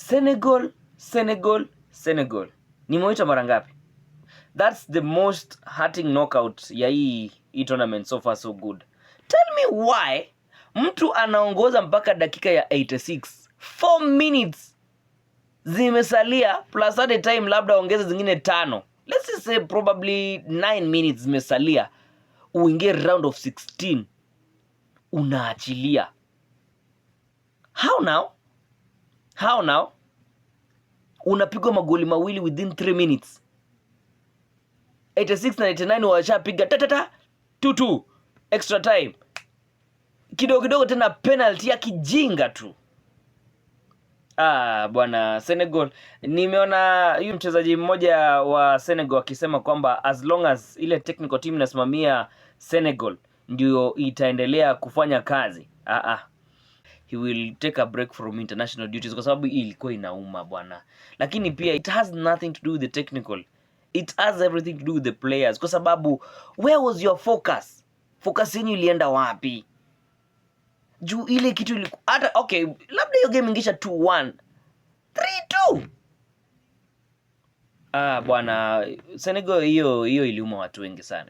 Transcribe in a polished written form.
Senegal. Nimeita mara ngapi? That's the most hurting knockout ya hii tournament so far so good. Tell me why mtu anaongoza mpaka dakika ya 86. 4 minutes zimesalia plus at a time labda ongeze zingine 5. Let's just say probably 9 minutes zimesalia. Uingie round of 16. Unaachilia. How now? Unapigwa magoli mawili within 3 minutes. 86 na 89 washapiga 2-2 extra time. Kidogo tena penalty ya kijinga tu. Bwana Senegal, nimeona huyu mchezaji mmoja wa Senegal akisema kwamba as long as ile technical team inasimamia Senegal ndio itaendelea kufanya kazi. He will take a break from international duties kwa sababu hii ilikuwa inauma bwana. Lakini pia it has nothing to do with the technical. It has everything to do with the players kwa sababu where was your focus? Focus yenu ilienda wapi? Juu ile kitu ilikuwa hata okay, labda hiyo game ingisha 2-1, 3-2. Bwana Senegal hiyo iliuma watu wengi sana.